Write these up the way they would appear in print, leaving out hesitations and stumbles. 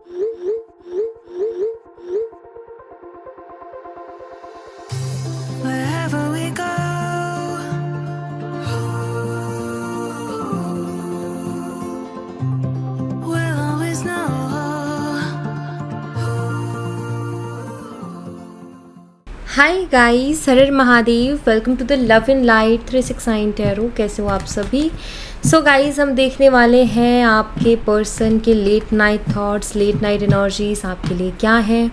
Wherever we go, we'll always know. Hi guys, Har Har Mahadev. Welcome to the love in light 369 tarot. कैसे हो आप सभी? So guys, हम देखने वाले हैं आपके पर्सन के late night thoughts, late night energies आपके लिए क्या है।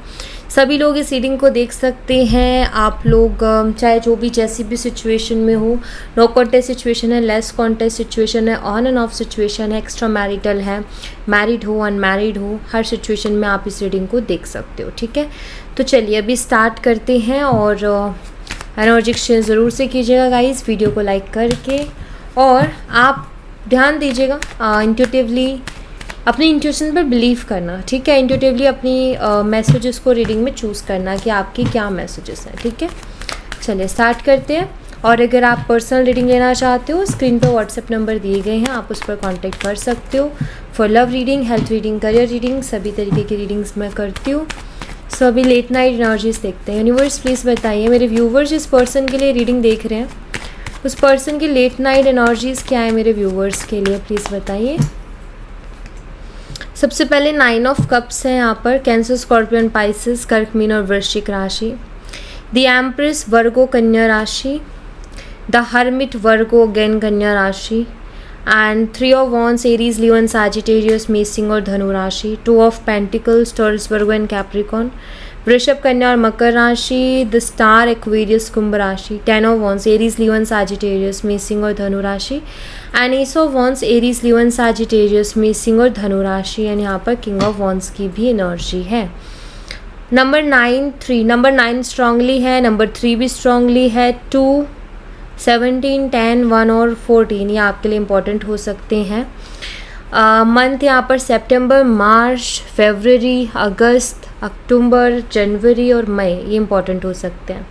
सभी लोग इस रीडिंग को देख सकते हैं। आप लोग चाहे जो भी जैसी भी सिचुएशन में हो, नो कॉन्टेस्ट सिचुएशन है, लेस कॉन्टेस्ट सिचुएशन है, ऑन एंड ऑफ सिचुएशन है, एक्स्ट्रा मैरिटल है, मैरिड हो, अनमैरिड हो, हर सिचुएशन में आप इस रीडिंग को देख सकते हो। ठीक है, तो चलिए अभी स्टार्ट करते हैं। और एनर्जी एक्सचेंज ज़रूर से कीजिएगा गाइस, वीडियो को लाइक करके। और आप ध्यान दीजिएगा, इंट्यूटिवली अपनी इंट्यूशन पर बिलीव करना। ठीक है, इंट्यूटिवली अपनी मैसेजेस को रीडिंग में चूज़ करना कि आपकी क्या मैसेजेस हैं। ठीक है, चलिए स्टार्ट करते हैं। और अगर आप पर्सनल रीडिंग लेना चाहते हो, स्क्रीन पर व्हाट्सएप नंबर दिए गए हैं, आप उस पर कांटेक्ट कर सकते हो। For love reading, health reading, career reading, सभी तरीके की रीडिंग्स मैं करती हूँ। सो अभी लेट नाइट एनर्जीज देखते हैं। यूनिवर्स प्लीज़ बताइए मेरे व्यूवर्स जिस पर्सन के लिए रीडिंग देख रहे हैं, उस पर्सन की लेट नाइट एनर्जीज क्या है मेरे व्यूवर्स के लिए, प्लीज़ बताइए। सबसे पहले 9 ऑफ कप्स है यहाँ पर। कैंसर, स्कॉर्पियन, पाइसेस, कर्क, मीन और वृश्चिक राशि। द एम्प्रेस, वर्गो, कन्या राशि। द हर्मिट, वर्गो, अगेन कन्या राशि। And 3 of wands, Aries, Leo and Sagittarius, मेसिंग और धनु राशि। 2 of pentacles, Taurus, Virgo and Capricorn. वृषभ, कन्या और मकर राशि। द स्टार, एक्वेरियस, कुंभ राशि। 10 of wands, Aries, Leo and Sagittarius, मेसिंग और धनु राशि। And ace of wands, Aries, Leo and Sagittarius, मेसिंग और धनु राशि। एंड यहाँ पर किंग ऑफ वॉन्ड्स की भी एनर्जी है। नंबर 9, 3, नंबर 9 स्ट्रांगली है, नंबर 3 भी स्ट्रांगली है। 2, 17, 10, 1 और 14 ये आपके लिए इम्पोर्टेंट हो सकते हैं। मंथ यहाँ पर सितंबर, मार्च, फरवरी, अगस्त, अक्टूबर, जनवरी और मई ये इम्पोर्टेंट हो सकते हैं।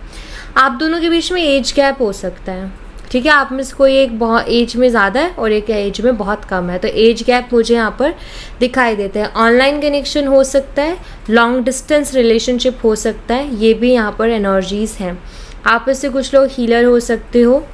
आप दोनों के बीच में एज गैप हो सकता है। ठीक है, आप में से कोई एक बहुत एज में ज़्यादा है और एक एज में बहुत कम है, तो एज गैप मुझे यहाँ पर दिखाई देते हैं। ऑनलाइन कनेक्शन हो सकता है, लॉन्ग डिस्टेंस रिलेशनशिप हो सकता है, ये भी यहाँ पर एनर्जीज़ हैं। आप में से कुछ लोग हीलर हो सकते हो।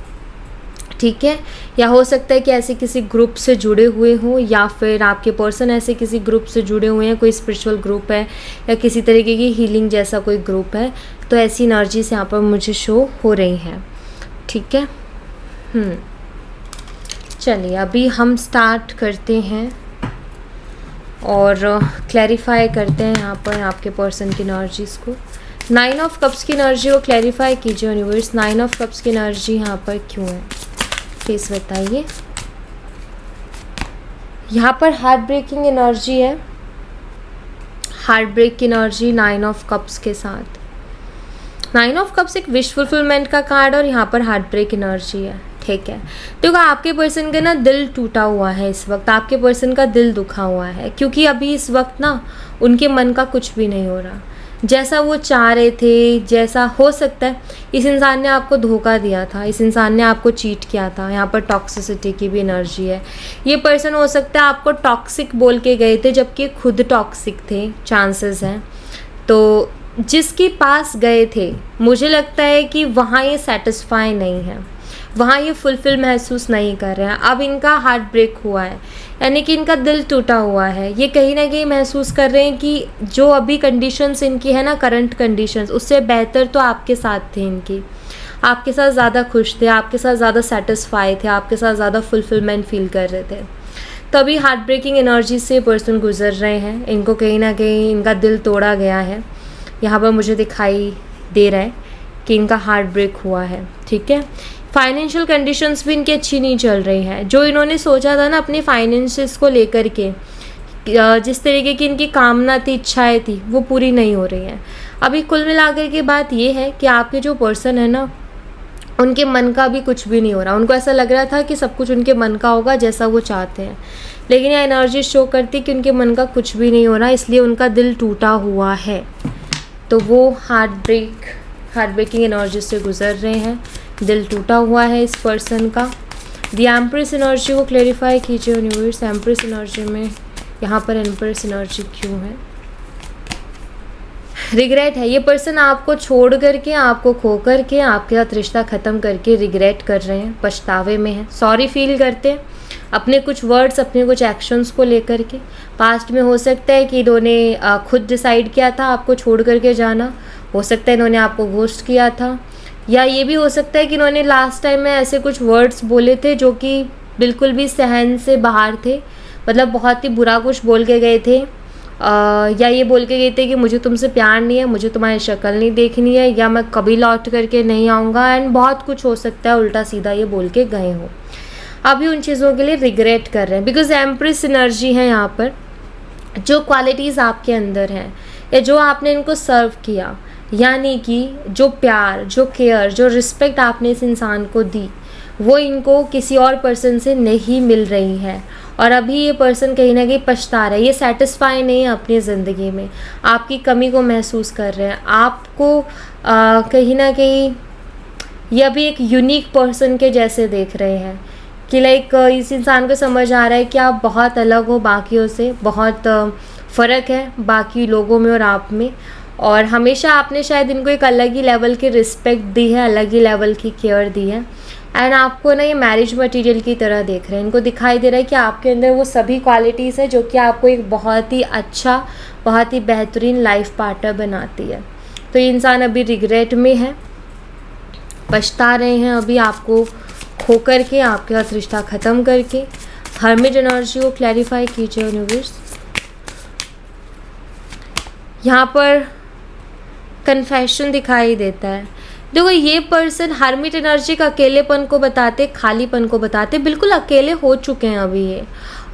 ठीक है, या हो सकता है कि ऐसे किसी ग्रुप से जुड़े हुए हों, या फिर आपके पर्सन ऐसे किसी ग्रुप से जुड़े हुए हैं, कोई स्पिरिचुअल ग्रुप है या किसी तरीके की हीलिंग जैसा कोई ग्रुप है। तो ऐसी एनर्जीज यहाँ पर मुझे शो हो रही हैं। ठीक है, चलिए अभी हम स्टार्ट करते हैं और क्लैरिफाई करते हैं यहाँ पर आपके पर्सन की एनर्जीज़ को। 9 ऑफ कप्स की एनर्जी को क्लैरिफाई कीजिए यूनिवर्स। 9 ऑफ कप्स की एनर्जी यहाँ पर क्यों है, प्लीज़ बताइए। यहाँ पर हार्ट ब्रेकिंग एनर्जी है, हार्ट ब्रेक की एनर्जी 9 ऑफ कप्स के साथ। 9 ऑफ कप्स एक विश फुलफिलमेंट का कार्ड और यहाँ पर हार्ट ब्रेक एनर्जी है। ठीक है, देखो आपके पर्सन का ना दिल टूटा हुआ है इस वक्त, आपके पर्सन का दिल दुखा हुआ है, क्योंकि अभी इस वक्त ना उनके मन का कुछ भी नहीं हो रहा जैसा वो चाह रहे थे। जैसा हो सकता है इस इंसान ने आपको धोखा दिया था, इस इंसान ने आपको चीट किया था। यहाँ पर टॉक्सिसिटी की भी एनर्जी है। ये पर्सन हो सकता है आपको टॉक्सिक बोल के गए थे जबकि खुद टॉक्सिक थे, चांसेस हैं। तो जिसके पास गए थे मुझे लगता है कि वहाँ ये सेटिस्फाई नहीं है, वहाँ ये फुलफिल महसूस नहीं कर रहे हैं। अब इनका हार्ट ब्रेक हुआ है, यानी कि इनका दिल टूटा हुआ है। ये कहीं ना कहीं महसूस कर रहे हैं कि जो अभी कंडीशंस इनकी है ना, करंट कंडीशंस, उससे बेहतर तो आपके साथ थे इनकी। आपके साथ ज़्यादा खुश थे, आपके साथ ज़्यादा सेटिस्फाई थे, आपके साथ ज़्यादा फुलफिलमेंट फील कर रहे थे। तभी हार्ट ब्रेकिंग एनर्जी से पर्सन गुजर रहे हैं। इनको कहीं ना कहीं इनका दिल तोड़ा गया है। यहाँ पर मुझे दिखाई दे रहा है कि इनका हार्ट ब्रेक हुआ है। ठीक है, फाइनेंशियल कंडीशंस भी इनकी अच्छी नहीं चल रही हैं। जो इन्होंने सोचा था ना अपने फाइनेंसेस को लेकर के, जिस तरीके की इनकी कामना थी, इच्छाएं थी, वो पूरी नहीं हो रही हैं। अभी कुल मिलाकर के बात ये है कि आपके जो पर्सन है ना, उनके मन का भी कुछ भी नहीं हो रहा। उनको ऐसा लग रहा था कि सब कुछ उनके मन का होगा जैसा वो चाहते हैं, लेकिन ये एनर्जी शो करती कि उनके मन का कुछ भी नहीं हो रहा, इसलिए उनका दिल टूटा हुआ है। तो वो हार्ट ब्रेकिंग एनर्जी से गुजर रहे हैं। दिल टूटा हुआ है इस पर्सन का। द एम्प्रेस एनर्जी को क्लेरिफाई कीजिए यूनिवर्स। एम्प्रेस एनर्जी में यहाँ पर एम्प्रेस एनर्जी क्यों है, रिग्रेट है, ये पर्सन आपको छोड़ करके, आपको खो करके, आपके साथ रिश्ता ख़त्म करके रिग्रेट कर रहे हैं, पछतावे में हैं, सॉरी फील करते हैं अपने कुछ वर्ड्स, अपने कुछ एक्शंस को लेकर के। पास्ट में हो सकता है कि इन्होंने खुद डिसाइड किया था आपको छोड़ करके जाना, हो सकता है इन्होंने आपको घोस्ट किया था, या ये भी हो सकता है कि इन्होंने लास्ट टाइम में ऐसे कुछ वर्ड्स बोले थे जो कि बिल्कुल भी सहन से बाहर थे, मतलब बहुत ही बुरा कुछ बोल के गए थे, या ये बोल के गए थे कि मुझे तुमसे प्यार नहीं है, मुझे तुम्हारी शक्ल नहीं देखनी है, या मैं कभी लौट करके नहीं आऊँगा, एंड बहुत कुछ हो सकता है उल्टा सीधा ये बोल के गए हो। अभी उन चीज़ों के लिए रिग्रेट कर रहे हैं, बिकॉज एम्प्रेस एनर्जी है यहाँ पर। जो क्वालिटीज़ आपके अंदर हैं या जो आपने इनको सर्व किया, यानी कि जो प्यार, जो केयर, जो रिस्पेक्ट आपने इस इंसान को दी, वो इनको किसी और पर्सन से नहीं मिल रही है, और अभी ये पर्सन कहीं ना कहीं पछता रहा है, ये सेटिस्फाई नहीं है अपनी ज़िंदगी में, आपकी कमी को महसूस कर रहे हैं, आपको कहीं ना कहीं ये अभी एक यूनिक पर्सन के जैसे देख रहे हैं कि लाइक इस इंसान को समझ आ रहा है कि आप बहुत अलग हो बाकियों से, बहुत फ़र्क है बाकी लोगों में और आप में, और हमेशा आपने शायद इनको एक अलग ही लेवल की रिस्पेक्ट दी है, अलग ही लेवल की केयर दी है, एंड आपको ना ये मैरिज मटेरियल की तरह देख रहे हैं। इनको दिखाई दे रहा है कि आपके अंदर वो सभी क्वालिटीज़ है जो कि आपको एक बहुत ही अच्छा, बहुत ही बेहतरीन लाइफ पार्टनर बनाती है। तो ये इंसान अभी रिग्रेट में है, पछता रहे हैं अभी आपको खो करके, आपके साथ रिश्ता ख़त्म करके। हर्मिट एनर्जी को क्लैरिफाई कीजिए यूनिवर्स। यहाँ पर कन्फेशन दिखाई देता है। देखो ये पर्सन हर्मिट एनर्जी का अकेलेपन को बताते, खालीपन को बताते, बिल्कुल अकेले हो चुके हैं अभी ये,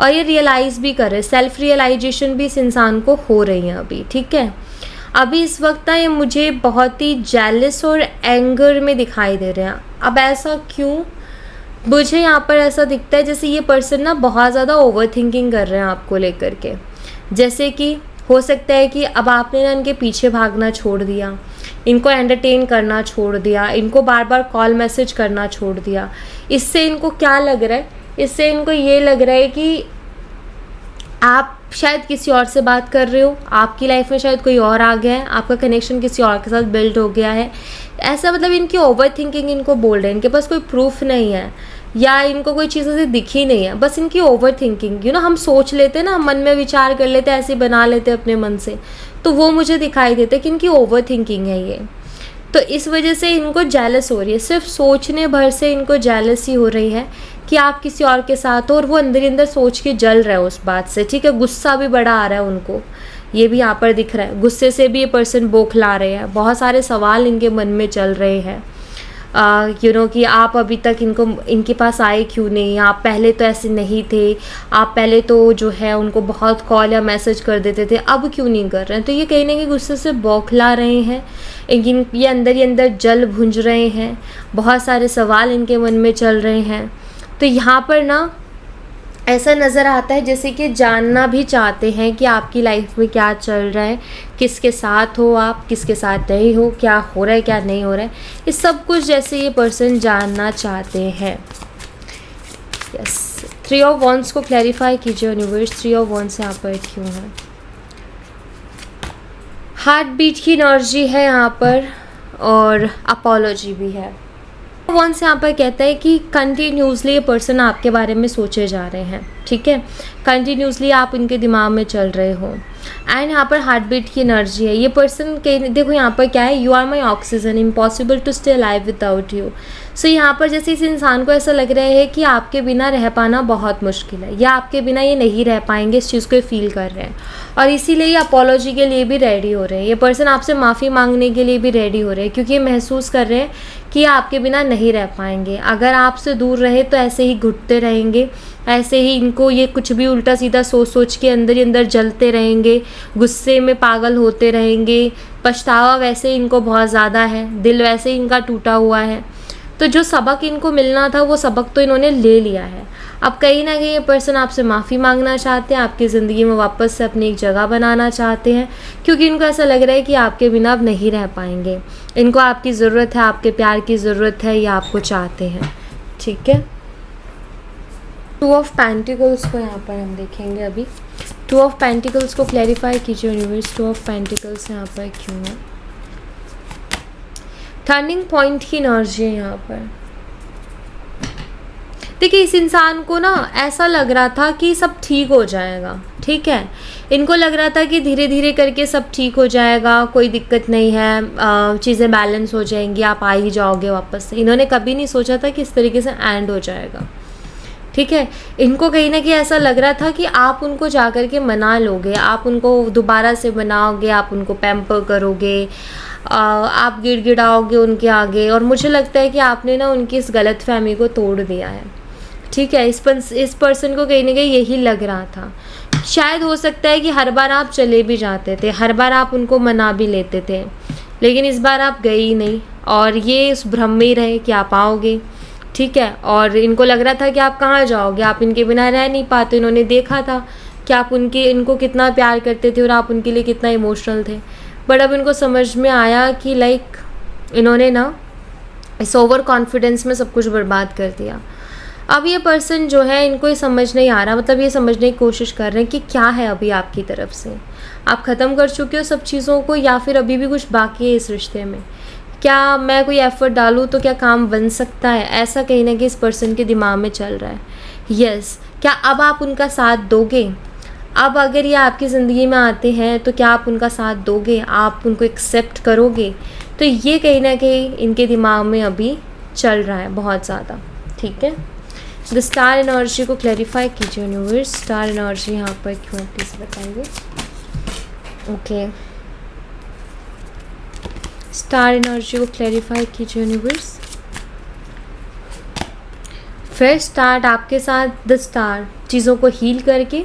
और ये रियलाइज़ भी कर रहे हैं, सेल्फ रियलाइजेशन भी इस इंसान को हो रही है अभी, ठीक है। अभी इस वक्त ना ये मुझे बहुत ही जेलस और एंगर में दिखाई दे रहे हैं। अब ऐसा क्यों? मुझे यहाँ पर ऐसा दिखता है जैसे ये पर्सन ना बहुत ज़्यादा ओवर थिंकिंग कर रहे हैं आपको लेकर के, जैसे कि हो सकता है कि अब आपने ना इनके पीछे भागना छोड़ दिया, इनको एंटरटेन करना छोड़ दिया, इनको बार बार कॉल मैसेज करना छोड़ दिया। इससे इनको क्या लग रहा है? इससे इनको ये लग रहा है कि आप शायद किसी और से बात कर रहे हो, आपकी लाइफ में शायद कोई और आ गया है, आपका कनेक्शन किसी और के साथ बिल्ड हो गया है, ऐसा मतलब इनकी ओवर थिंकिंग इनको बोल रहे हैं। इनके पास कोई प्रूफ नहीं है या इनको कोई चीज़ ऐसे दिखी नहीं है, बस इनकी ओवर थिंकिंग, हम सोच लेते हैं ना, मन में विचार कर लेते हैं, ऐसे बना लेते हैं अपने मन से, तो वो मुझे दिखाई देता है कि इनकी ओवर थिंकिंग है ये। तो इस वजह से इनको जेलस हो रही है, सिर्फ सोचने भर से इनको जेलसी हो रही है कि आप किसी और के साथ हो, और वो अंदर ही अंदर सोच के जल रहा है उस बात से, ठीक है। गुस्सा भी बड़ा आ रहा है उनको, ये भी यहाँ पर दिख रहा है। गुस्से से भी ये पर्सन बौखला रहे हैं, बहुत सारे सवाल इनके मन में चल रहे हैं कि आप अभी तक इनके पास आए क्यों नहीं, आप पहले तो ऐसे नहीं थे, आप पहले तो जो है उनको बहुत कॉल या मैसेज कर देते थे, अब क्यों नहीं कर रहे हैं। तो ये कहीं ना कहीं गुस्से से बौखला रहे हैं, ये अंदर ही अंदर जल भुंज रहे हैं, बहुत सारे सवाल इनके मन में चल रहे हैं। तो यहाँ पर ना ऐसा नज़र आता है जैसे कि जानना भी चाहते हैं कि आपकी लाइफ में क्या चल रहा है, किसके साथ हो आप, किसके साथ नहीं हो, क्या हो रहा है क्या नहीं हो रहा है, ये सब कुछ जैसे ये पर्सन जानना चाहते हैं। यस, 3 ऑफ वॉन्ड्स को क्लैरिफाई कीजिए यूनिवर्स। 3 ऑफ वॉन्ड्स यहाँ पर क्यों है? हार्ट बीट की एनर्जी है यहाँ पर, और अपोलॉजी भी है। वॉन्ड्स यहाँ पर कहता है कि कंटिन्यूसली ये पर्सन आपके बारे में सोचे जा रहे हैं, ठीक है, कंटिन्यूसली आप इनके दिमाग में चल रहे हो, एंड यहाँ पर हार्ट बीट की एनर्जी है। ये पर्सन के देखो यहाँ पर क्या है, you are my oxygen, impossible to stay alive without you. So यहाँ पर जैसे इस इंसान को ऐसा लग रहा है कि आपके बिना रह पाना बहुत मुश्किल है, या आपके बिना ये नहीं रह पाएंगे, इस चीज़ को फील कर रहे हैं, और इसीलिए ये अपोलॉजी के लिए भी रेडी हो रहे हैं। ये पर्सन आपसे माफ़ी मांगने के लिए भी रेडी हो रहे हैं, क्योंकि ये महसूस कर रहे हैं कि आपके बिना नहीं रह पाएंगे। अगर आपसे दूर रहे तो ऐसे ही घुटते रहेंगे, ऐसे ही इनको ये कुछ भी उल्टा सीधा सोच सोच के अंदर ही अंदर जलते रहेंगे, गुस्से में पागल होते रहेंगे, पछतावा वैसे इनको बहुत ज़्यादा है, दिल वैसे ही इनका टूटा हुआ है। तो जो सबक इनको मिलना था वो सबक तो इन्होंने ले लिया है। अब कहीं ना कहीं ये पर्सन आपसे माफ़ी मांगना चाहते हैं, आपकी ज़िंदगी में वापस से अपनी एक जगह बनाना चाहते हैं, क्योंकि इनको ऐसा लग रहा है कि आपके बिना अब नहीं रह पाएंगे, इनको आपकी ज़रूरत है, आपके प्यार की ज़रूरत है, या आपको चाहते हैं, ठीक है। 2 ऑफ पेंटिकल्स को यहाँ पर हम देखेंगे अभी। टू ऑफ पेंटिकल्स को क्लैरिफाई कीजिए यूनिवर्स, टू ऑफ पेंटिकल्स यहाँ पर क्यों है? टर्निंग पॉइंट की एनर्जी है यहाँ पर। देखिए इस इंसान को ना ऐसा लग रहा था कि सब ठीक हो जाएगा, ठीक है, इनको लग रहा था कि धीरे धीरे करके सब ठीक हो जाएगा, कोई दिक्कत नहीं है, चीज़ें बैलेंस हो जाएंगी, आप आ ही जाओगे वापस से। इन्होंने कभी नहीं सोचा था कि इस तरीके से एंड हो जाएगा, ठीक है। इनको कहीं ना कहीं ऐसा लग रहा था कि आप उनको जा कर के मना लोगे, आप उनको दोबारा से बनाओगे, आप उनको पैम्पर करोगे, आप गिड़गिड़ाओगे उनके आगे, और मुझे लगता है कि आपने ना उनकी इस गलत फहमी को तोड़ दिया है, ठीक है। इस पर्सन को कहीं ना कहीं यही लग रहा था। शायद हो सकता है कि हर बार आप चले भी जाते थे, हर बार आप उनको मना भी लेते थे, लेकिन इस बार आप गए ही नहीं, और ये उस भ्रम में ही रहे कि आप आओगे, ठीक है। और इनको लग रहा था कि आप कहाँ जाओगे, आप इनके बिना रह नहीं पाते। इन्होंने देखा था कि आप इनको कितना प्यार करते थे और आप उनके लिए कितना इमोशनल थे। बट अब इनको समझ में आया कि लाइक इन्होंने ना इस ओवर कॉन्फिडेंस में सब कुछ बर्बाद कर दिया। अब ये पर्सन जो है, इनको ये समझ नहीं आ रहा, मतलब ये समझने की कोशिश कर रहे हैं कि क्या है अभी आपकी तरफ से। आप ख़त्म कर चुके हो सब चीज़ों को, या फिर अभी भी कुछ बाकी है इस रिश्ते में? क्या मैं कोई एफ़र्ट डालूँ तो क्या काम बन सकता है? ऐसा कहीं ना कहीं इस पर्सन के दिमाग में चल रहा है। यस, क्या अब आप उनका साथ दोगे? अब अगर ये आपकी ज़िंदगी में आते हैं तो क्या आप उनका साथ दोगे? आप उनको एक्सेप्ट करोगे? तो ये कहीं ना कहीं इनके दिमाग में अभी चल रहा है बहुत ज़्यादा, ठीक है। द स्टार एनर्जी को क्लैरिफाई कीजिए यूनिवर्स, स्टार एनर्जी यहाँ पर क्यों है प्लीज़ बताइए। ओके, स्टार एनर्जी को क्लैरिफाई कीजिए यूनिवर्स। फ्रेश स्टार्ट आपके साथ द स्टार चीज़ों को हील करके,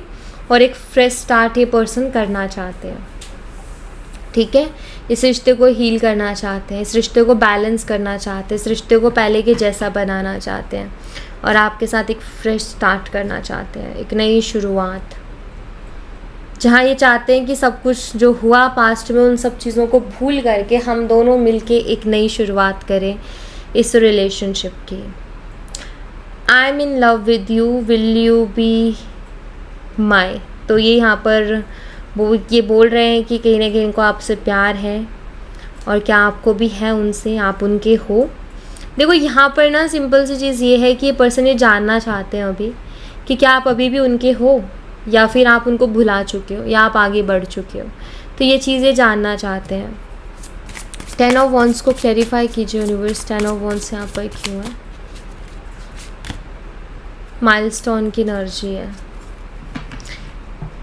और एक फ्रेश स्टार्ट ये पर्सन करना चाहते हैं, ठीक है। इस रिश्ते को हील करना चाहते हैं, इस रिश्ते को बैलेंस करना चाहते हैं, इस रिश्ते को पहले के जैसा बनाना चाहते हैं, और आपके साथ एक फ्रेश स्टार्ट करना चाहते हैं, एक नई शुरुआत, जहाँ ये चाहते हैं कि सब कुछ जो हुआ पास्ट में उन सब चीज़ों को भूल करके हम दोनों मिलके एक नई शुरुआत करें इस रिलेशनशिप की। I am in love with you, will you be my. तो ये यहाँ पर वो ये बोल रहे हैं कि कहीं ना कहीं इनको आपसे प्यार है, और क्या आपको भी है उनसे, आप उनके हो। देखो यहाँ पर ना सिंपल सी चीज़ ये है कि ये पर्सन ये जानना चाहते हैं अभी कि क्या आप अभी भी उनके हो, या फिर आप उनको भुला चुके हो, या आप आगे बढ़ चुके हो। तो ये चीज़ें जानना चाहते हैं। 10 ऑफ वॉन्ड्स को क्लैरिफाई कीजिए यूनिवर्स, 10 ऑफ वॉन्ड्स यहाँ पर क्यों है? माइलस्टोन की एनर्जी है।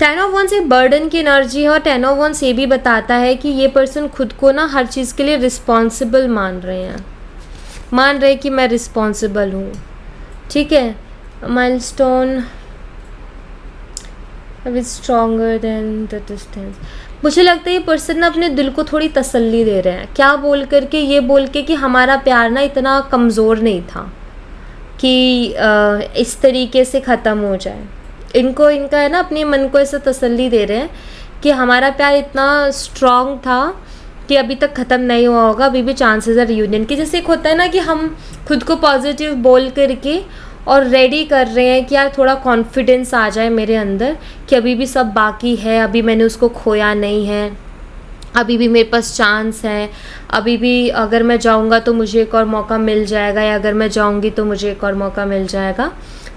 10 ऑफ वॉन्ड्स एक बर्डन की एनर्जी है, और 10 ऑफ वॉन्ड्स ये भी बताता है कि ये पर्सन खुद को ना हर चीज़ के लिए रिस्पॉन्सिबल मान रहे हैं, मान रहे कि मैं रिस्पॉन्सिबल हूँ, ठीक है। Milestone with stronger than the distance. मुझे लगता है ये पर्सन ना अपने दिल को थोड़ी तसल्ली दे रहे हैं। क्या बोल करके? ये बोल के कि हमारा प्यार ना इतना कमज़ोर नहीं था कि इस तरीके से ख़त्म हो जाए। इनका है ना अपने मन को ऐसा तसल्ली दे रहे हैं कि हमारा प्यार इतना स्ट्रॉन्ग था कि अभी तक ख़त्म नहीं हुआ होगा, अभी भी चांसेस है रियूनियन की। जैसे एक होता है ना कि हम खुद को पॉजिटिव बोल करके और रेडी कर रहे हैं कि यार थोड़ा कॉन्फिडेंस आ जाए मेरे अंदर कि अभी भी सब बाकी है, अभी मैंने उसको खोया नहीं है, अभी भी मेरे पास चांस है, अभी भी अगर मैं जाऊंगा तो मुझे एक और मौका मिल जाएगा, या अगर मैं जाऊंगी तो मुझे एक और मौका मिल जाएगा।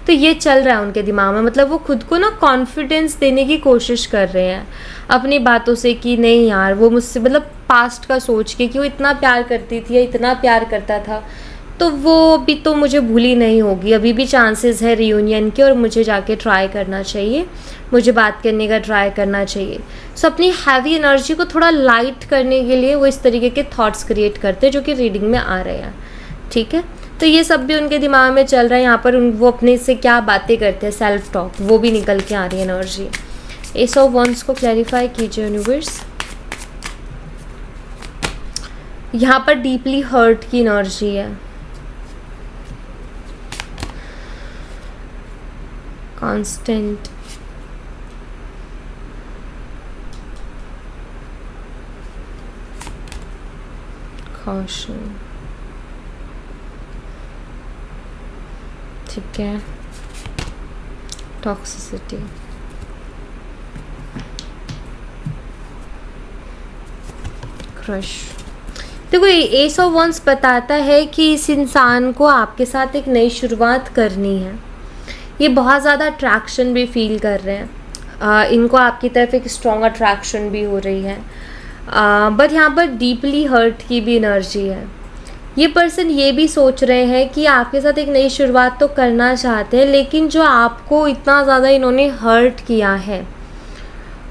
तो ये चल रहा है उनके दिमाग में, मतलब वो खुद को ना कॉन्फिडेंस देने की कोशिश कर रहे हैं अपनी बातों से कि नहीं यार वो मुझसे, मतलब पास्ट का सोच के कि वो इतना प्यार करती थी या इतना प्यार करता था, तो वो अभी तो मुझे भूली नहीं होगी, अभी भी चांसेस है रियूनियन के, और मुझे जाके ट्राई करना चाहिए, मुझे बात करने का ट्राई करना चाहिए। सो अपनी हैवी एनर्जी को थोड़ा लाइट करने के लिए वो इस तरीके के थॉट्स क्रिएट करते हैं जो कि रीडिंग में आ रहे हैं, ठीक है। तो ये सब भी उनके दिमाग में चल रहा है। यहाँ पर वो अपने से क्या बातें करते हैं, सेल्फ टॉक, वो भी निकल के आ रही है एनर्जी। एस ऑफ वॉन्ड्स को क्लैरिफाई कीजिए यूनिवर्स। यहाँ पर डीपली हर्ट की एनर्जी है, कांस्टेंट कॉशन, ठीक है, टॉक्सिसिटी, क्रश। देखो एस ऑफ वंस बताता है कि इस इंसान को आपके साथ एक नई शुरुआत करनी है। ये बहुत ज़्यादा अट्रैक्शन भी फील कर रहे हैं, इनको आपकी तरफ एक स्ट्रॉन्ग अट्रैक्शन भी हो रही है, बट यहाँ पर डीपली हर्ट की भी एनर्जी है। ये पर्सन ये भी सोच रहे हैं कि आपके साथ एक नई शुरुआत तो करना चाहते हैं, लेकिन जो आपको इतना ज़्यादा इन्होंने हर्ट किया है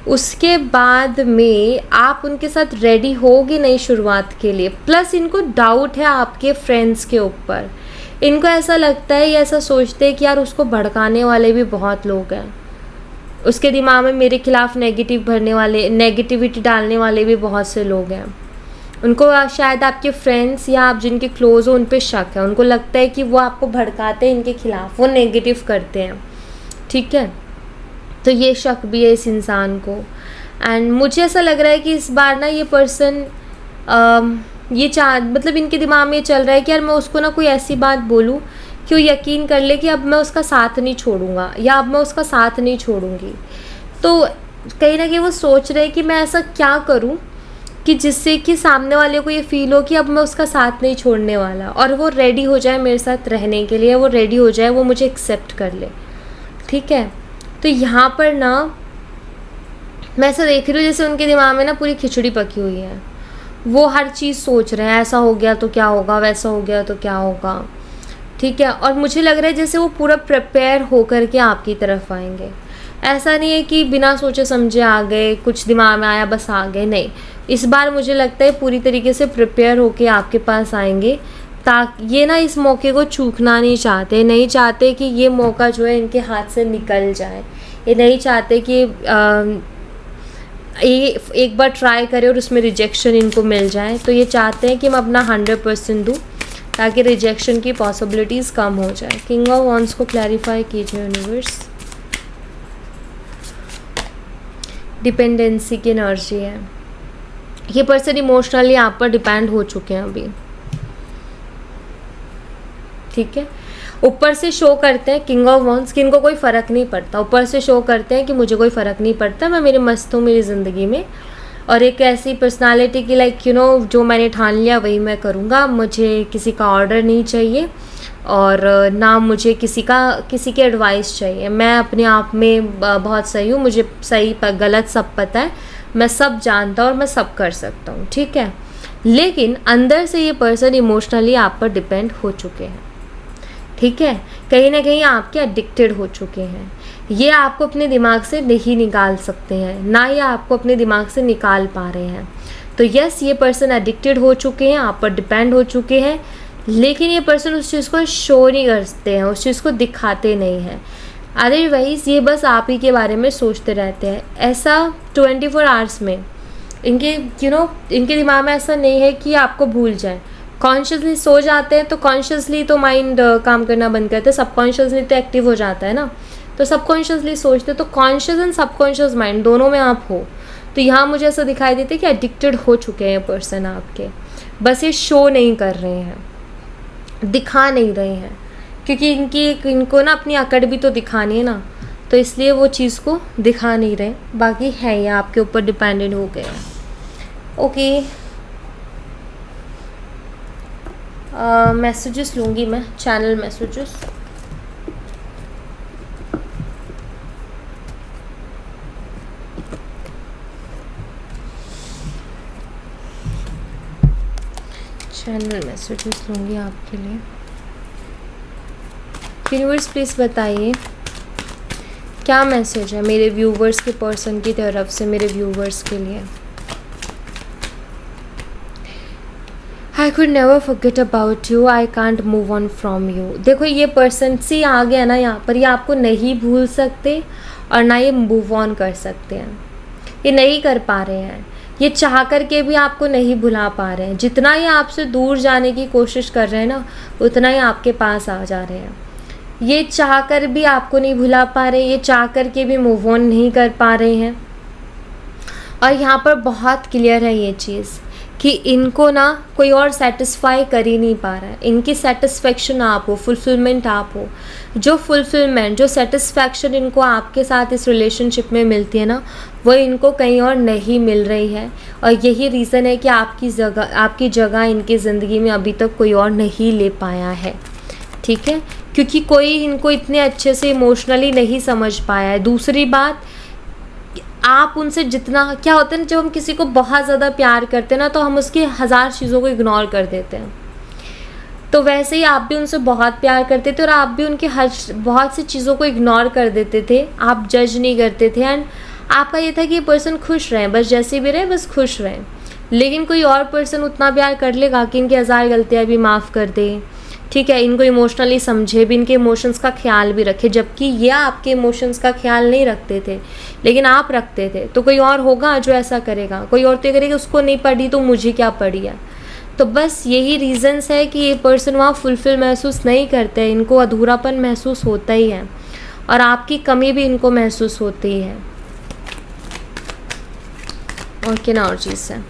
उसके बाद में आप उनके साथ रेडी होगे नई शुरुआत के लिए। प्लस इनको डाउट है आपके फ्रेंड्स के ऊपर। इनको ऐसा लगता है, ये ऐसा सोचते हैं कि यार उसको भड़काने वाले भी बहुत लोग हैं, उसके दिमाग में मेरे खिलाफ नेगेटिविटी डालने वाले भी बहुत से लोग हैं। उनको शायद आपके फ्रेंड्स या आप जिनके क्लोज हो उन पे शक है। उनको लगता है कि वो आपको भड़काते हैं इनके खिलाफ, वो नेगेटिव करते हैं, ठीक है। तो ये शक भी है इस इंसान को। एंड मुझे ऐसा लग रहा है कि इस बार ना ये पर्सन मतलब इनके दिमाग में ये चल रहा है कि यार मैं उसको ना कोई ऐसी बात बोलूँ कि वो यकीन कर ले कि अब मैं उसका साथ नहीं छोड़ूंगा या अब मैं उसका साथ नहीं छोड़ूंगी। तो कहीं ना कहीं वो सोच रहे हैं कि मैं ऐसा क्या करूँ कि जिससे कि सामने वाले को ये फील हो कि अब मैं उसका साथ नहीं छोड़ने वाला, और वो रेडी हो जाए मेरे साथ रहने के लिए, वो रेडी हो जाए, वो मुझे एक्सेप्ट कर ले, ठीक है। तो यहाँ पर ना मैं ऐसा देख रही हूँ जैसे उनके दिमाग में ना पूरी खिचड़ी पकी हुई है। वो हर चीज़ सोच रहे हैं, ऐसा हो गया तो क्या होगा, वैसा हो गया तो क्या होगा, ठीक है। और मुझे लग रहा है जैसे वो पूरा प्रिपेयर होकर के आपकी तरफ आएंगे। ऐसा नहीं है कि बिना सोचे समझे आ गए, कुछ दिमाग में आया बस आ गए, नहीं। इस बार मुझे लगता है पूरी तरीके से प्रिपेयर होके आपके पास आएंगे, ताकि ये ना इस मौके को चूकना नहीं चाहते कि ये मौका जो है इनके हाथ से निकल जाए। ये नहीं चाहते कि ये एक बार ट्राई करें और उसमें रिजेक्शन इनको मिल जाए। तो ये चाहते हैं कि मैं अपना 100% दूँ ताकि रिजेक्शन की पॉसिबिलिटीज़ कम हो जाए। किंग ऑफ वॉन्ड्स को क्लैरिफाई कीजिए यूनिवर्स। डिपेंडेंसी की एनर्जी है। ये पर्सन इमोशनली आप पर डिपेंड हो चुके हैं अभी, ठीक है। ऊपर से शो करते हैं किंग ऑफ वॉन्ड्स कि इनको कोई फ़र्क नहीं पड़ता। ऊपर से शो करते हैं कि मुझे कोई फ़र्क नहीं पड़ता, मैं मेरे मस्त हूँ मेरी ज़िंदगी में। और एक ऐसी पर्सनालिटी की लाइक जो मैंने ठान लिया वही मैं करूँगा, मुझे किसी का ऑर्डर नहीं चाहिए और ना मुझे किसी की एडवाइस चाहिए। मैं अपने आप में बहुत सही हूँ, मुझे सही गलत सब पता है, मैं सब जानता हूँ और मैं सब कर सकता हूँ, ठीक है। लेकिन अंदर से ये पर्सन इमोशनली आप पर डिपेंड हो चुके हैं, ठीक है। कहीं ना कहीं आपके एडिक्टेड हो चुके हैं। ये आपको अपने दिमाग से नहीं निकाल सकते हैं, ना ये आपको अपने दिमाग से निकाल पा रहे हैं। तो यस, ये पर्सन एडिक्टेड हो चुके हैं, आप पर डिपेंड हो चुके हैं, लेकिन ये पर्सन उस चीज़ को शो नहीं करते हैं, उस चीज़ को दिखाते नहीं हैं। अदरवाइज़ ये बस आप ही के बारे में सोचते रहते हैं। ऐसा 24 आवर्स में इनके इनके दिमाग में ऐसा नहीं है कि आपको भूल जाए। कॉन्शियसली सो जाते हैं तो कॉन्शियसली तो माइंड काम करना बंद करते हैं, सबकॉन्शियसली तो एक्टिव हो जाता है ना। तो सबकॉन्शियसली सोचते, तो कॉन्शियस एंड सबकॉन्शियस माइंड दोनों में आप हो। तो यहाँ मुझे ऐसा दिखाई देता है कि एडिक्टेड हो चुके हैं पर्सन आपके, बस ये शो नहीं कर रहे हैं, दिखा नहीं रहे हैं, क्योंकि इनको ना अपनी अकड़ भी तो दिखानी है ना, तो इसलिए वो चीज़ को दिखा नहीं रहे। बाकी है ये आपके ऊपर डिपेंडेंट हो गए। ओके, मैसेजेस लूँगी मैं, चैनल मैसेजेस। चैनल मैसेजेस लूँगी आपके लिए। यूनिवर्स प्लीज़ बताइए क्या मैसेज है मेरे व्यूवर्स के पर्सन की तरफ से मेरे व्यूवर्स के लिए। I could never forget about you, I can't move on from you. देखो ये पर्सन सी आ गया ना यहाँ पर, ये आपको नहीं भूल सकते और ना ये मूव ऑन कर सकते हैं। ये नहीं कर पा रहे हैं, ये चाह करके भी आपको नहीं भुला पा रहे हैं। जितना ये आपसे दूर जाने की कोशिश कर रहे हैं ना, उतना ही आपके पास आ जा रहे हैं। ये चाह कर भी आपको नहीं भुला पा रहे, ये चाह कर के भी मूव ऑन नहीं कर पा रहे हैं। और यहाँ पर बहुत क्लियर है ये चीज़ कि इनको ना कोई और सेटिस्फाई कर ही नहीं पा रहा है। इनकी सेटिस्फेक्शन आप हो, फुलफिलमेंट आप हो। जो फुलफिलमेंट, जो सेटिस्फेक्शन इनको आपके साथ इस रिलेशनशिप में मिलती है ना, वो इनको कहीं और नहीं मिल रही है। और यही रीज़न है कि आपकी जगह इनकी ज़िंदगी में अभी तक कोई और नहीं ले पाया है, ठीक है, क्योंकि कोई इनको इतने अच्छे से इमोशनली नहीं समझ पाया है। दूसरी बात, आप उनसे जितना, क्या होता है ना, जब हम किसी को बहुत ज़्यादा प्यार करते हैं ना, तो हम उसकी हज़ार चीज़ों को इग्नोर कर देते हैं। तो वैसे ही आप भी उनसे बहुत प्यार करते थे और आप भी उनकी बहुत सी चीज़ों को इग्नोर कर देते थे, आप जज नहीं करते थे। एंड आपका ये था कि ये पर्सन खुश रहें, बस जैसे भी रहे बस खुश रहें। लेकिन कोई और पर्सन उतना प्यार कर लेगा कि इनकी हज़ार गलतियाँ भी माफ़ कर दे, ठीक है, इनको इमोशनली समझे भी, इनके इमोशंस का ख्याल भी रखे, जबकि ये आपके इमोशंस का ख्याल नहीं रखते थे लेकिन आप रखते थे। तो कोई और होगा जो ऐसा करेगा, कोई और तो करेगा, उसको नहीं पड़ी तो मुझे क्या पड़ी है। तो बस यही रीज़न्स है कि ये पर्सन वहाँ फुलफिल महसूस नहीं करते हैं, इनको अधूरापन महसूस होता ही है और आपकी कमी भी इनको महसूस होती है। और क्या और चीज़ है,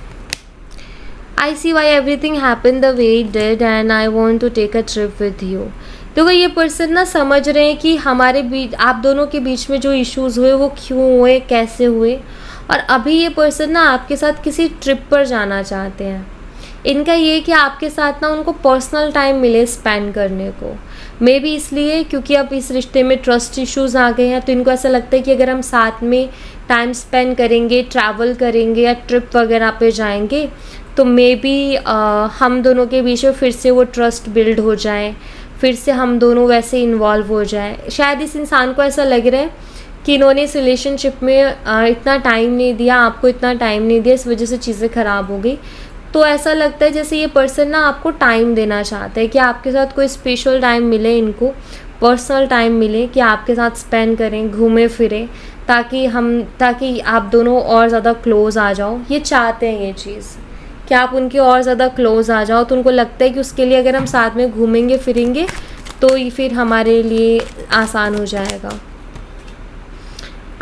I see why everything happened the way it did and I want to take a trip with you। देखो ये पर्सन ना समझ रहे हैं कि हमारे बीच, आप दोनों के बीच में जो इश्यूज़ हुए वो क्यों हुए, कैसे हुए, और अभी ये पर्सन ना आपके साथ किसी ट्रिप पर जाना चाहते हैं। इनका ये कि आपके साथ ना उनको पर्सनल टाइम मिले स्पेंड करने को, मे बी इसलिए क्योंकि अब इस रिश्ते में ट्रस्ट इश्यूज़ आ गए हैं। तो इनको ऐसा लगता है कि अगर हम साथ में टाइम स्पेंड करेंगे, ट्रैवल करेंगे या ट्रिप वगैरह पे जाएंगे, तो मे बी हम दोनों के बीच में फिर से वो ट्रस्ट बिल्ड हो जाए, फिर से हम दोनों वैसे इन्वॉल्व हो जाए। शायद इस इंसान को ऐसा लग रहा है कि इन्होंने इस रिलेशनशिप में इतना टाइम नहीं दिया, आपको इतना टाइम नहीं दिया, इस वजह से चीज़ें ख़राब हो गई। तो ऐसा लगता है जैसे ये पर्सन ना आपको टाइम देना चाहता है कि आपके साथ कोई स्पेशल टाइम मिले, इनको पर्सनल टाइम मिले कि आपके साथ स्पेंड करें, घूमें फिरें, ताकि आप दोनों और ज़्यादा क्लोज़ आ जाओ। ये चाहते हैं ये चीज़ कि आप उनके और ज़्यादा क्लोज़ आ जाओ। तो उनको लगता है कि उसके लिए अगर हम साथ में घूमेंगे फिरेंगे तो ये फिर हमारे लिए आसान हो जाएगा।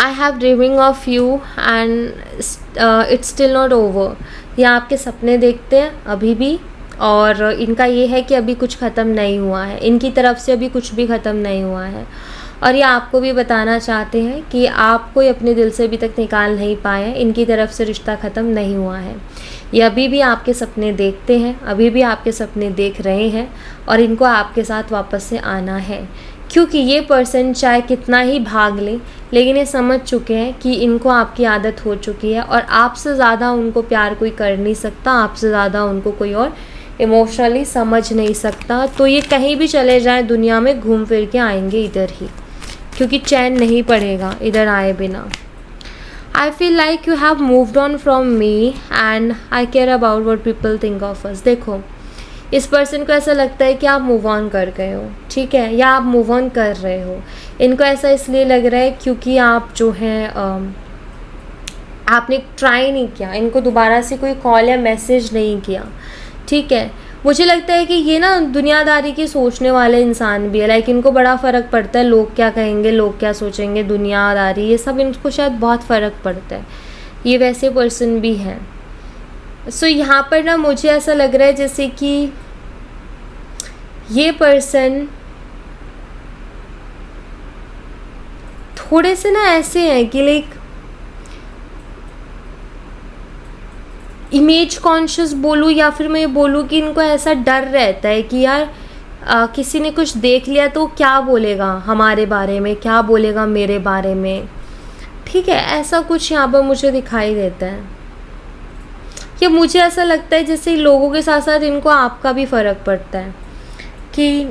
I have dreaming of you and it's still not over. ये आपके सपने देखते हैं अभी भी, और इनका ये है कि अभी कुछ ख़त्म नहीं हुआ है, इनकी तरफ से अभी कुछ भी ख़त्म नहीं हुआ है। और ये आपको भी बताना चाहते हैं कि आपको अपने दिल से अभी तक निकाल नहीं पाए, इनकी तरफ से रिश्ता ख़त्म नहीं हुआ है। ये अभी भी आपके सपने देखते हैं, अभी भी आपके सपने देख रहे हैं और इनको आपके साथ वापस से आना है, क्योंकि ये पर्सन चाहे कितना ही भाग ले, लेकिन ये समझ चुके हैं कि इनको आपकी आदत हो चुकी है और आपसे ज़्यादा उनको प्यार कोई कर नहीं सकता, आपसे ज़्यादा उनको कोई और इमोशनली समझ नहीं सकता। तो ये कहीं भी चले जाएं दुनिया में, घूम फिर के आएंगे इधर ही, क्योंकि चैन नहीं पड़ेगा इधर आए बिना। I feel like you have moved on from me and I care about what people think of us। देखो इस पर्सन को ऐसा लगता है कि आप मूव ऑन कर गए हो, ठीक है, या आप मूव ऑन कर रहे हो। इनको ऐसा इसलिए लग रहा है क्योंकि आप जो हैं आपने ट्राई नहीं किया, इनको दोबारा से कोई कॉल या मैसेज नहीं किया, ठीक है। मुझे लगता है कि ये ना दुनियादारी की सोचने वाले इंसान भी है, लाइक इनको बड़ा फ़र्क पड़ता है लोग क्या कहेंगे, लोग क्या सोचेंगे, दुनियादारी, ये सब इनको शायद बहुत फ़र्क पड़ता है। ये वैसे पर्सन भी हैं। सो यहाँ पर ना मुझे ऐसा लग रहा है जैसे कि ये पर्सन थोड़े से ना ऐसे हैं कि लाइक इमेज कॉन्शियस बोलूँ या फिर मैं ये बोलूँ कि इनको ऐसा डर रहता है कि यार किसी ने कुछ देख लिया तो क्या बोलेगा हमारे बारे में, क्या बोलेगा मेरे बारे में, ठीक है, ऐसा कुछ यहाँ पर मुझे दिखाई देता है। या मुझे ऐसा लगता है जैसे लोगों के साथ साथ इनको आपका भी फ़र्क पड़ता है कि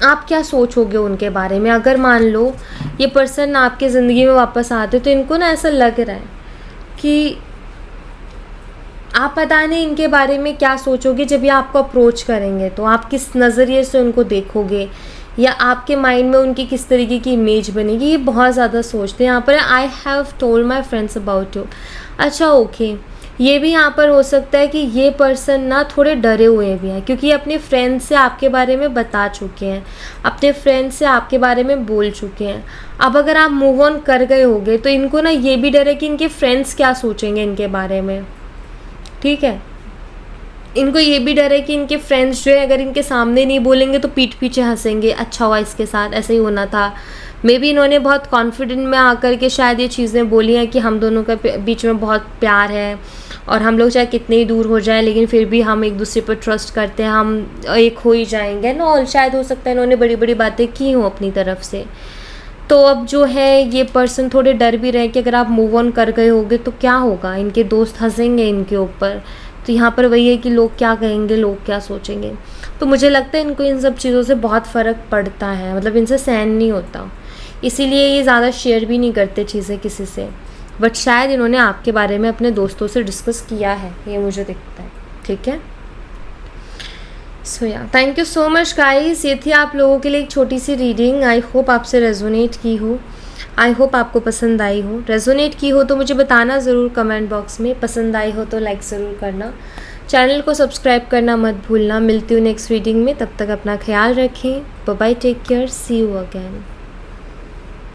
आप क्या सोचोगे उनके बारे में। अगर मान लो ये पर्सन आपकी ज़िंदगी में वापस आते तो इनको ना ऐसा लग रहा है कि आप पता नहीं इनके बारे में क्या सोचोगे जब ये आपको अप्रोच करेंगे, तो आप किस नज़रिए से उनको देखोगे या आपके माइंड में उनकी किस तरीके की इमेज बनेगी, ये बहुत ज़्यादा सोचते हैं। यहाँ पर I have told my friends about you. अच्छा ओके, ये भी यहाँ पर हो सकता है कि ये पर्सन ना थोड़े डरे हुए भी हैं क्योंकि अपने फ्रेंड से आपके बारे में बता चुके हैं, अपने फ्रेंड से आपके बारे में बोल चुके हैं। अब अगर आप मूव ऑन कर गए होगे तो इनको ना ये भी डर है कि इनके फ्रेंड्स क्या सोचेंगे इनके बारे में, ठीक है। इनको ये भी डर है कि इनके फ्रेंड्स जो है अगर इनके सामने नहीं बोलेंगे तो पीठ पीछे हंसेंगे, अच्छा हुआ इसके साथ ऐसे ही होना था। मे बी इन्होंने बहुत कॉन्फिडेंट में आकर के शायद ये चीज़ें बोली हैं कि हम दोनों के बीच में बहुत प्यार है और हम लोग चाहे कितने ही दूर हो जाएं लेकिन फिर भी हम एक दूसरे पर ट्रस्ट करते हैं, हम एक हो ही जाएंगे ना। और शायद हो सकता है इन्होंने बड़ी बड़ी बातें की हों अपनी तरफ से। तो अब जो है ये पर्सन थोड़े डर भी रहे कि अगर आप मूव ऑन कर गए होगे तो क्या होगा, इनके दोस्त हंसेंगे इनके ऊपर। तो यहाँ पर वही है कि लोग क्या कहेंगे, लोग क्या सोचेंगे। तो मुझे लगता है इनको इन सब चीज़ों से बहुत फ़र्क पड़ता है, मतलब इनसे सहन नहीं होता, इसीलिए ये ज़्यादा शेयर भी नहीं करते चीज़ें किसी से। बट शायद इन्होंने आपके बारे में अपने दोस्तों से डिस्कस किया है, ये मुझे दिखता है। ठीक है, सो या thank you so much guys. ये थी आप लोगों के लिए एक छोटी सी रीडिंग। आई होप आपसे रेजोनेट की हो, आई होप आपको पसंद आई हो। रेजोनेट की हो तो मुझे बताना ज़रूर कमेंट बॉक्स में, पसंद आई हो तो लाइक ज़रूर करना, चैनल को सब्सक्राइब करना मत भूलना। मिलती हूँ नेक्स्ट रीडिंग में, तब तक अपना ख्याल रखें। Bye bye, take care, see you again.